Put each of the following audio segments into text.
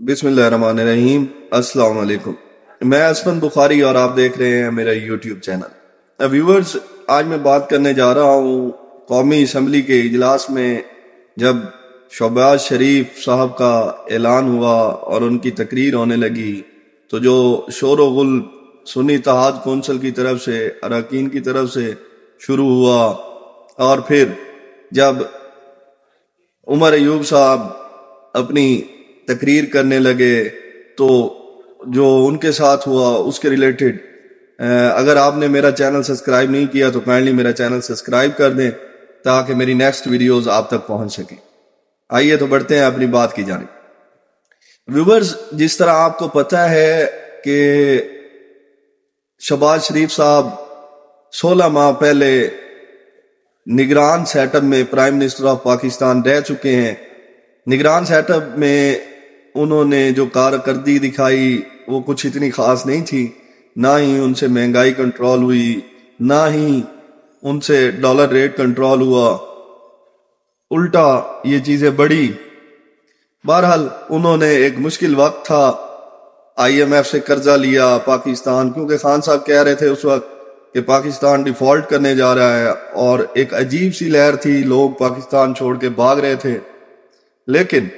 बिस्मिल्लाहिर्रहमानिर्रहीम। अस्सलाम वालेकुम। मैं असफन बुखारी और आप देख रहे हैं मेरा यूट्यूब चैनल। व्यूअर्स, आज मैं बात करने जा रहा हूँ कौमी असम्बली के इजलास में जब शहबाज शरीफ साहब का ऐलान हुआ और उनकी तकरीर होने लगी तो जो शोर व गुल सुन्नी इत्तेहाद कौंसिल की तरफ से अरकान की तरफ से शुरू हुआ और फिर जब उमर अयूब साहब अपनी तकरीर करने लगे तो जो उनके साथ हुआ उसके रिलेटेड अगर आपने मेरा चैनल सब्सक्राइब नहीं किया तो काइंडली मेरा चैनल सब्सक्राइब कर दें ताकि मेरी नेक्स्ट वीडियोस आप तक पहुंच सकें। आइए तो बढ़ते हैं अपनी बात की जानिब। व्यूअर्स, जिस तरह आपको पता है कि शहबाज शरीफ साहब 16 माह पहले निगरान सेटअप में प्राइम मिनिस्टर ऑफ पाकिस्तान रह चुके हैं। निगरान सेटअप में उन्होंने जो कारकर्दगी दिखाई वो कुछ इतनी खास नहीं थी। ना ही उनसे महंगाई कंट्रोल हुई, ना ही उनसे डॉलर रेट कंट्रोल हुआ, उल्टा ये चीजें बढ़ी। बहरहाल उन्होंने एक मुश्किल वक्त था, IMF से कर्जा लिया पाकिस्तान, क्योंकि खान साहब कह रहे थे उस वक्त कि पाकिस्तान डिफॉल्ट करने जा रहा है और एक अजीब सी लहर थी, लोग पाकिस्तान छोड़ के भाग रहे थे। लेकिन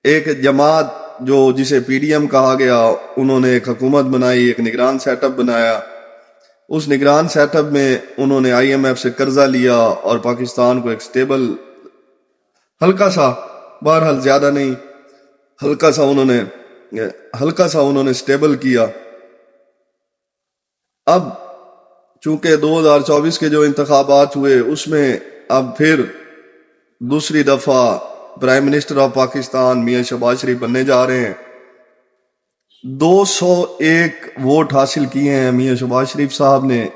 एक जमात जो जिसे PDM कहा गया, उन्होंने एक हुकूमत बनाई, एक निगरान सेटअप बनाया। उस निगरान सेटअप में उन्होंने IMF से कर्जा लिया और पाकिस्तान को एक स्टेबल हल्का सा, बहरहाल ज्यादा नहीं, हल्का सा उन्होंने स्टेबल किया। अब चूंकि 2024 के जो इंतखाबात हुए उसमें अब फिर दूसरी दफा प्राइम मिनिस्टर ऑफ पाकिस्तान मियां शहबाज शरीफ बनने जा रहे हैं। 201 वोट हासिल किए हैं मियां शहबाज शरीफ साहब ने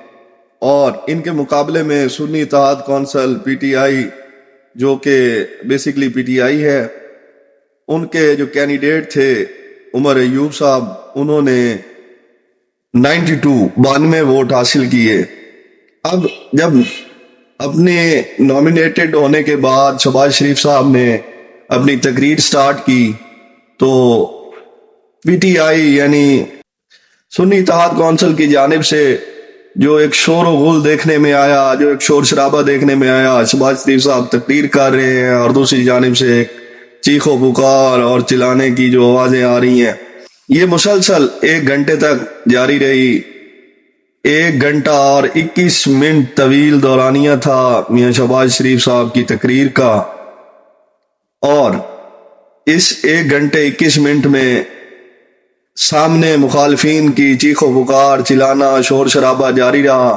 और इनके मुकाबले में सुन्नी इत्तेहाद कौंसिल PTI, जो कि बेसिकली PTI है, उनके जो कैंडिडेट थे उमर अयूब साहब, उन्होंने 92 वोट हासिल किए। अब जब अपने नॉमिनेटेड होने के बाद शहबाज शरीफ साहब ने अपनी तकरीर स्टार्ट की तो PTI यानी सुन्नी इत्तेहाद कौंसिल की जानिब से जो एक शोर व गुल देखने में आया, जो एक शोर शराबा देखने में आया, शहबाज शरीफ साहब तकरीर कर रहे हैं और दूसरी जानिब से एक चीखो पुकार और चिल्लाने की जो आवाजें आ रही हैं, ये मुसलसल 1 घंटे तक जारी रही। 1 घंटा और 21 मिनट तवील दौरानिया था मियां शहबाज शरीफ साहब की तकरीर का और इस 1 घंटे 21 मिनट में सामने मुखालफिन की चीखो पुकार, चिल्लाना, शोर शराबा जारी रहा।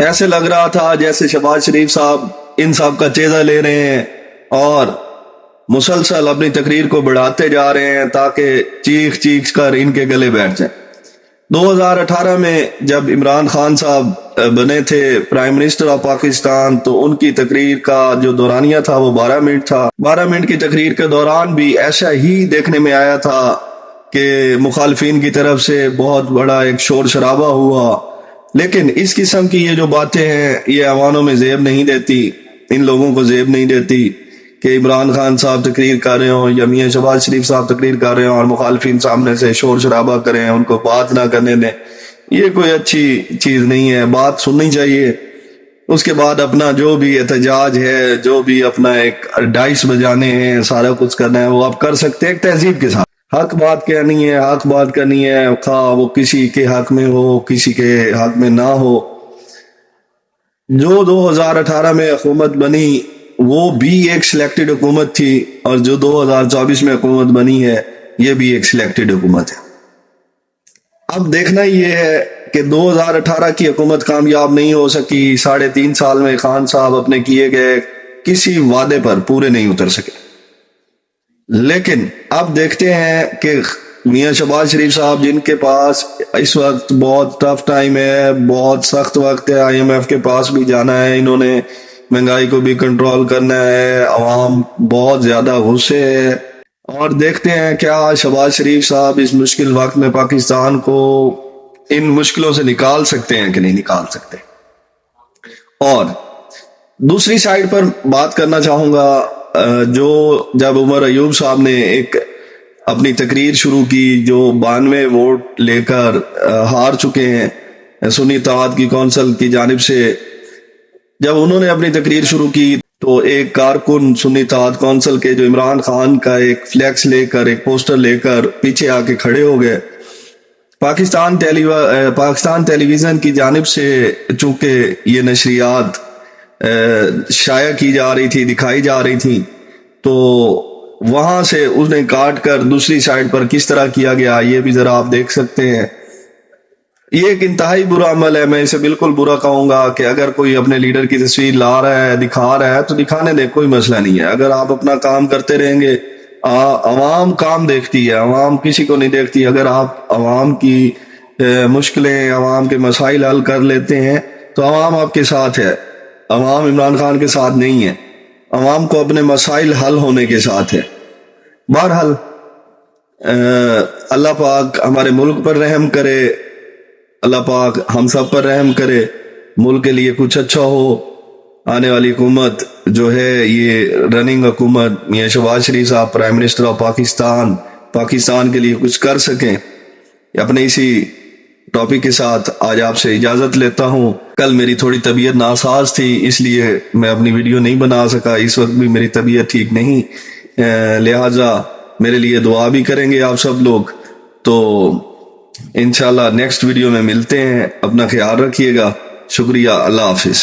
ऐसे लग रहा था जैसे शहबाज शरीफ साहब इन सब का चेजा ले रहे हैं और मुसलसल अपनी तकरीर को बढ़ाते जा रहे हैं ताकि चीख कर इनके गले बैठ जाए। 2018 में जब इमरान खान साहब बने थे प्राइम मिनिस्टर ऑफ पाकिस्तान तो उनकी तकरीर का जो दौरानिया था वो 12 मिनट था। 12 मिनट की तकरीर के दौरान भी ऐसा ही देखने में आया था कि मुखालफिन की तरफ से बहुत बड़ा एक शोर शराबा हुआ। लेकिन इस किस्म की ये जो बातें हैं ये अवानों में जेब नहीं देती, इन लोगों को जेब नहीं देती कि इमरान खान साहब तकरीर कर रहे हो या मियां शहबाज शरीफ साहब तकरीर कर रहे हो और मुखालफिन सामने से शोर शराबा करें, उनको बात ना करने दें। ये कोई अच्छी चीज नहीं है, बात सुननी चाहिए। उसके बाद अपना जो भी एहतजाज है, जो भी अपना एक डाइस बजाने हैं, सारा कुछ करना है वो आप कर सकते हैं एक तहजीब के साथ। हक बात करनी है, हक बात करनी है, खा वो किसी के हक में हो, किसी के हक में ना हो। जो 2018 में हुकूमत बनी वो भी एक सिलेक्टेड हुकूमत थी और जो 2024 में हुकूमत बनी है ये भी एक सिलेक्टेड हुकूमत है। अब देखना ये है कि 2018 की हुकूमत कामयाब नहीं हो सकी। 3.5 साल में खान साहब अपने किए गए किसी वादे पर पूरे नहीं उतर सके। लेकिन अब देखते हैं कि मियां शहबाज शरीफ साहब, जिनके पास इस वक्त बहुत टफ टाइम है, बहुत सख्त वक्त है, IMF के पास भी जाना है, इन्होंने महंगाई को भी कंट्रोल करना है, अवाम बहुत ज्यादा गुस्से है और देखते हैं क्या शहबाज शरीफ साहब इस मुश्किल वक्त में पाकिस्तान को इन मुश्किलों से निकाल सकते हैं कि नहीं निकाल सकते। और दूसरी साइड पर बात करना चाहूंगा, जो जब उमर अयूब साहब ने एक اپنی تقریر شروع کی، جو 92 ووٹ لے کر ہار چکے ہیں سنی اتحاد کی کونسل کی جانب سے، جب انہوں نے اپنی تقریر شروع کی تو ایک کارکن سنی اتحاد کونسل کے جو عمران خان کا ایک فلیکس لے کر، ایک پوسٹر لے کر پیچھے آ کے کھڑے ہو گئے۔ پاکستان ٹیلی ویژن کی جانب سے چونکہ یہ نشریات شائع کی جا رہی تھی، دکھائی جا رہی تھی، تو وہاں سے اس نے کاٹ کر دوسری سائٹ پر کس طرح کیا گیا یہ بھی ذرا آپ دیکھ سکتے ہیں۔ یہ ایک انتہائی برا عمل ہے، میں اسے بالکل برا کہوں گا کہ اگر کوئی اپنے لیڈر کی تصویر لا رہا ہے، دکھا رہا ہے تو دکھانے دے، کوئی مسئلہ نہیں ہے۔ اگر آپ اپنا کام کرتے رہیں گے، عوام کام دیکھتی ہے، عوام کسی کو نہیں دیکھتی۔ اگر آپ عوام کی مشکلیں، عوام کے مسائل حل کر لیتے ہیں تو عوام آپ کے ساتھ ہے، عوام عمران خان کے ساتھ نہیں ہے، عوام کو اپنے مسائل حل ہونے کے ساتھ ہے۔ بہرحال اللہ پاک ہمارے ملک پر رحم کرے، اللہ پاک ہم سب پر رحم کرے، ملک کے لیے کچھ اچھا ہو، آنے والی حکومت جو ہے یہ رننگ حکومت، میاں شہباز شریف صاحب پرائم منسٹر آف پاکستان کے لیے کچھ کر سکیں۔ اپنے اسی ٹاپک کے ساتھ آج آپ سے اجازت لیتا ہوں۔ کل میری تھوڑی طبیعت ناساز تھی، اس لیے میں اپنی ویڈیو نہیں بنا سکا، اس وقت بھی میری طبیعت ٹھیک نہیں، لہٰذا میرے لیے دعا بھی کریں گے آپ سب لوگ۔ تو انشاءاللہ نیکسٹ ویڈیو میں ملتے ہیں، اپنا خیال رکھیے گا، شکریہ، اللہ حافظ۔